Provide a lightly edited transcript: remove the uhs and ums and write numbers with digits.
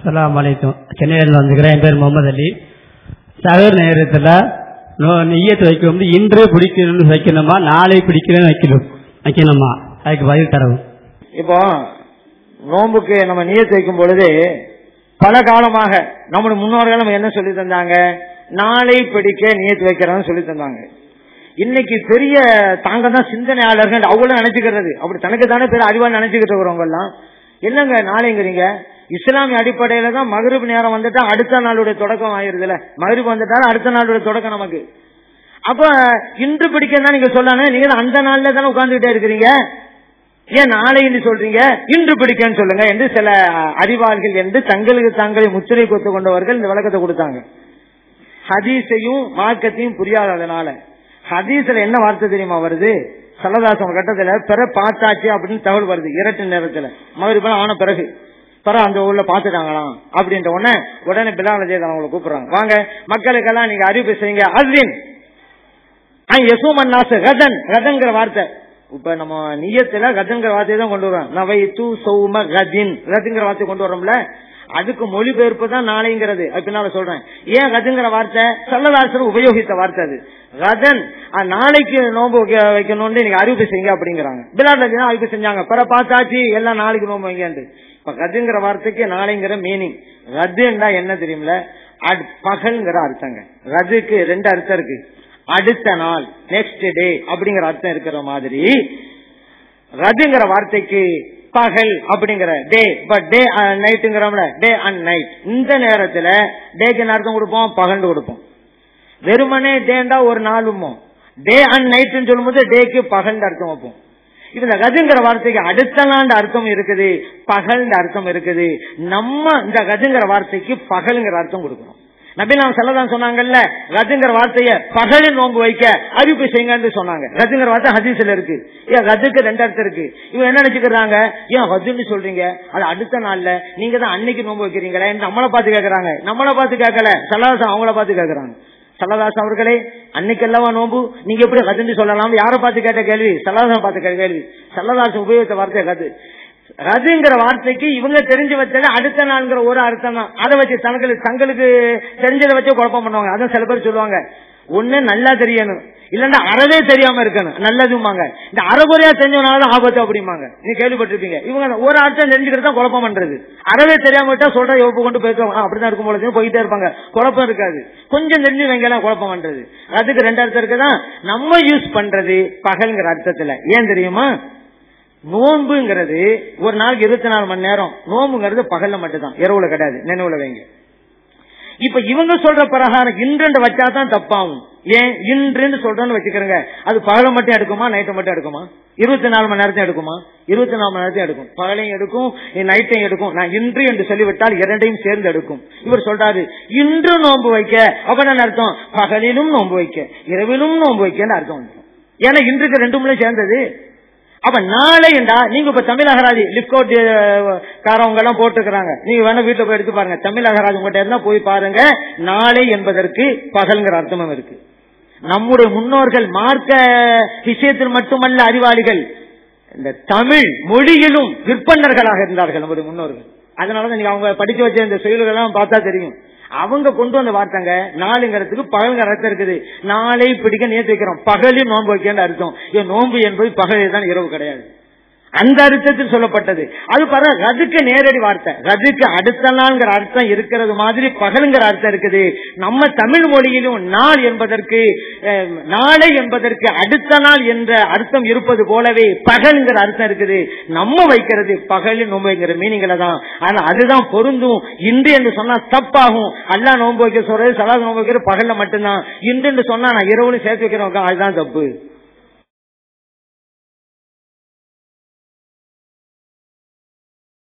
அஸ்ஸலாமு அலைக்கும். சென்னையில் வந்துக்கிறேன். என் பேர் முகமது அலி. சகர் நேரத்தில் நெய்யத்தை வைக்கும் இன்று பிடிக்கணும்னு வைக்கணுமா, நாளை பிடிக்கணும்னு வைக்கணுமா, அதுக்கு பதில் தரவும். இப்போ நோம்புக்கு நம்ம நியத்து வைக்கும் பொழுது பல காலமாக நம்முடைய முன்னோர்கள் நம்ம என்ன சொல்லி தந்தாங்க, நாளை பிடிக்க நியத்து வைக்கிறோம்னு சொல்லி தந்தாங்க. இன்னைக்கு பெரிய தாங்க தான் சிந்தனையாளர்கள் அவங்களும் நினைச்சுக்கிறது, அப்படி தனக்கு தானே பெரிய அறிவாள் நினைச்சுக்கிட்டு இருக்கிறவங்க எல்லாம் என்னங்க நாளைங்கிறீங்க. இஸ்லாமிய அடிப்படையில தான் மகரிப் நேரம் வந்துட்டா அடுத்த நாளுடைய தொடக்கம் ஆயிருதுல, மகரிப் வந்துட்டாலும் அடுத்த நாளுடைய தொடக்கம் நமக்கு. அப்ப இன்று பிடிக்கதான் நீங்க சொல்லணும், நீங்க அந்த நாள்ல தானே உட்கார்ந்துகிட்டே இருக்கிறீங்க, ஏன் நாளைன்னு சொல்றீங்க, இன்று பிடிக்கன்னு சொல்லுங்க என்று சில அறிவாளிகள் என்று தங்களுக்கு தாங்களை முத்திரை கொத்து கொண்டவர்கள் இந்த விளக்கத்தை கொடுத்தாங்க. ஹதீஸையும் மார்க்கத்தையும் புரியாததுனால ஹதீஸ்ல என்ன வார்த்தை தெரியுமா வருது, சல்லல்லாஹு கட்டத்துல பிற பார்த்தாச்சு அப்படின்னு தகவல் வருது. இரட்டு நேரத்துல மகரிப் ஆன பிறகு அந்த ஊர்ல பாத்துட்டாங்களாம் அப்படின்ற உடனே பிலால் ரலியல்லாஹு அவங்களை கூப்பிடுறாங்க, வாங்க மக்களுக்கெல்லாம் நீங்க அறிவிப்பு செய்யுங்க. அஸ்வின் கதன்கிற வார்த்தை இப்ப நம்ம நியத்துல கதன்கிற வார்த்தையை தான் கொண்டு வரோம். நவை தூ சௌம கதின் கதுங்கிற வார்த்தை கொண்டு வரோம்ல, அதுக்கு மொழிபெயர்ப்பு தான் நாளைங்கிறது. பின்னால சொல்றேன் ஏன் கதுங்கிற வார்த்தை சல்லல்லாஹு உபயோகித்த வார்த்தை அது. கதன் நாளைக்கு நோம்பு வைக்கணும்னு நீங்க அறிவிப்பு செய்யுங்க அப்படிங்கிறாங்க. பிலால் ரலியல்லாஹு அறிவிப்பு செஞ்சாங்க, பிற பார்த்தாச்சு எல்லாம் நாளைக்கு நோம்பு வைங்க. இப்ப கதுங்கிற வார்த்தைக்கு நாளைங்கிற மீனிங். ரதுன்னா என்ன தெரியுமில, பகல்ங்கிற அர்த்தங்க. ரதுக்கு ரெண்டு அர்த்தம் இருக்கு, அடுத்த நாள் நெக்ஸ்ட் டே அப்படிங்கிற அர்த்தம் இருக்கிற மாதிரி ரதுங்கிற வார்த்தைக்கு பகல் அப்படிங்கிற டே. பட் டே நைட்டுங்கிறோம்ல, டே அண்ட் நைட். இந்த நேரத்துல டேக்கு என்ன அர்த்தம் கொடுப்போம், பகல் கொடுப்போம். வெறுமனே டேண்டா ஒரு நாளுமோ, டே அண்ட் நைட்னு சொல்லும் போது டேக்கு பகல் அர்த்தம் வைப்போம். இந்த கதுங்கிற வார்த்தைக்கு அடுத்த நாள் அர்த்தம் இருக்குது, பகல் அர்த்தம் இருக்குது. நம்ம இந்த கதுங்கிற வார்த்தைக்கு பகல்ங்கிற அர்த்தம் கொடுக்கணும். நபிலாம் ஸல்லல்லாஹு சொன்னாங்கல்ல, கதுங்கிற வார்த்தைய பகலில் நோன்பு வைக்க அறிவிப்பு செய்யுங்கன்னு சொன்னாங்க. கதுங்கிற வார்த்தை ஹதீஸ்ல இருக்கு. ஏன் கதுக்கு ரெண்டு அர்த்தம் இருக்கு. இவங்க என்ன நினைச்சுக்கிறாங்க, ஏன் கதுன்னு சொல்றீங்க, அது அடுத்த நாள்ல நீங்க தான் அன்னைக்கு நோன்பு வைக்கிறீங்களா, நம்மளை பார்த்து கேட்கறாங்க. நம்மளை பார்த்து கேட்கல, ஸல்லல்லாஹு அவங்கள பார்த்து கேட்கறாங்க. ஸல்லல்லாஹு அவர்களே அன்னைக்கு அல்லவா நோம்பு, நீங்க எப்படி கதுன்னு சொல்லலாம், யாரை பார்த்து கேட்ட கேள்வி, ஸல்லல்லாஹு பார்த்து கேட்ட கேள்வி. ஸல்லல்லாஹு உபயோகித்த வார்த்தை கது. ரதுங்கிற வார்த்தைக்கு இவங்க தெரிஞ்சு வச்சது அடுத்த நாள்ங்கிற ஒரு அர்த்தம் தான். அதை வச்சு தங்களுக்கு தெரிஞ்சதை வச்சு குழப்பம் பண்ணுவாங்க. அதான் சில பேர் சொல்லுவாங்க, ஒண்ணு நல்லா தெரியணும், இல்லன்னா அறவே தெரியாம இருக்கணும் நல்லதுமாங்க. இந்த அறகுறையா தெரிஞ்சவனால ஆபத்து அப்படிமாங்க. நீ கேள்விப்பட்டிருப்பீங்க. இவங்க ஒரு அர்த்தம் தெரிஞ்சுக்கிட்டு தான் குழப்பம் பண்றது. அறவே தெரியாம விட்டா சொல்ற யோப்பு கொண்டு போயிருக்காங்க, அப்படிதான் இருக்கும் போல போயிட்டே இருப்பாங்க, குழப்பம் இருக்காது. கொஞ்சம் தெரிஞ்சு வைங்கலாம் குழப்பம் பண்றது. அதுக்கு ரெண்டு அர்த்தம் இருக்குதான். நம்ம யூஸ் பண்றது பகல்ங்கிற அர்த்தத்துல. ஏன் தெரியுமா, நோன்புங்கிறது ஒரு நாளைக்கு 24 மணி நேரம், நோம்புங்கிறது பகல்ல மட்டும்தான், இரவுல கிடையாது, நினைவுல வைங்க. இப்ப இவங்க சொல்ற பிரகாரம் இன்று வச்சாதான் தப்பாகும். ஏன் இன்றுன்னு சொல்றேன்னு வச்சுக்கிறேங்க, அது பகல மட்டும் எடுக்குமா நைட்டை மட்டும் எடுக்குமா, 24 மணி நேரத்தையும் எடுக்குமா, 24 மணி நேரத்தையும் எடுக்கும், பகலையும் எடுக்கும் நைட்டையும் எடுக்கும். நான் இன்று என்று சொல்லிவிட்டால் இரண்டையும் சேர்ந்து எடுக்கும். இவர் சொல்றாரு இன்று நோன்பு வைக்க, அப்ப என்ன அர்த்தம், பகலிலும் நோன்பு வைக்க இரவிலும் நோன்பு வைக்கன்னு அர்த்தம். ஏன்னா இன்றுக்கு ரெண்டுமே சேர்ந்தது. அப்ப நாளை என்றா நீங்க இப்ப தமிழ் அகராதி லிப்கோட் காரவங்க எல்லாம் போட்டுக்கிறாங்க, நீங்க வேணா வீட்டுல போய் எடுத்து பாருங்க. தமிழ் அகராதி உங்கள்கிட்ட இருந்தா போய் பாருங்க, நாளை என்பதற்கு பகல்ங்கிற அர்த்தமும் இருக்கு. நம்முடைய முன்னோர்கள் மார்க்க விஷயத்தில் மட்டுமல்ல அறிவாளிகள், இந்த தமிழ் மொழியிலும் விற்பனர்களாக இருந்தார்கள் நம்முடைய முன்னோர்கள். அதனாலதான் நீங்க அவங்க படிச்சு வச்ச இந்த செயல்களெல்லாம் பார்த்தா தெரியும். அவங்க கொண்டு வந்த வார்த்தைங்க நாளுங்கிறதுக்கு பகல்ங்கிற அர்த்தம் இருக்குது. நாளை பிடிக்க நேற்று வைக்கிறோம், பகலில் நோன்பு வைக்க அர்த்தம். நோன்பு என்பது பகலில் தான், இரவு கிடையாது. அந்த அர்த்தத்தில் சொல்லப்பட்டது. அது பரவாயில்ல, ரதுக்கு நேரடி வார்த்தை. ரதுக்கு அடுத்த நாள்ங்கிற அர்த்தம் இருக்கிறது மாதிரி பகலுங்கிற அர்த்தம் இருக்குது. நம்ம தமிழ் மொழியிலும் நாள் என்பதற்கு, நாளை என்பதற்கு அடுத்த நாள் என்ற அர்த்தம் இருப்பது போலவே பகல்ங்கிற அர்த்தம் இருக்குது. நம்ம வைக்கிறது பகலில் நோம்புங்கிற மீனிங்ல தான். ஆனா அதுதான் பொருந்தும். இன்று என்று சொன்னா தப்பாகும். அல்லாஹ் நோன்பு வைக்க சொல்றது, ஸல்லல்லாஹு நோன்பு வைக்கிறது பகல்ல மட்டும்தான். இன்று சொன்னா நான் இரவுல சேர்த்து வைக்கிறோம், அதுதான் தப்பு.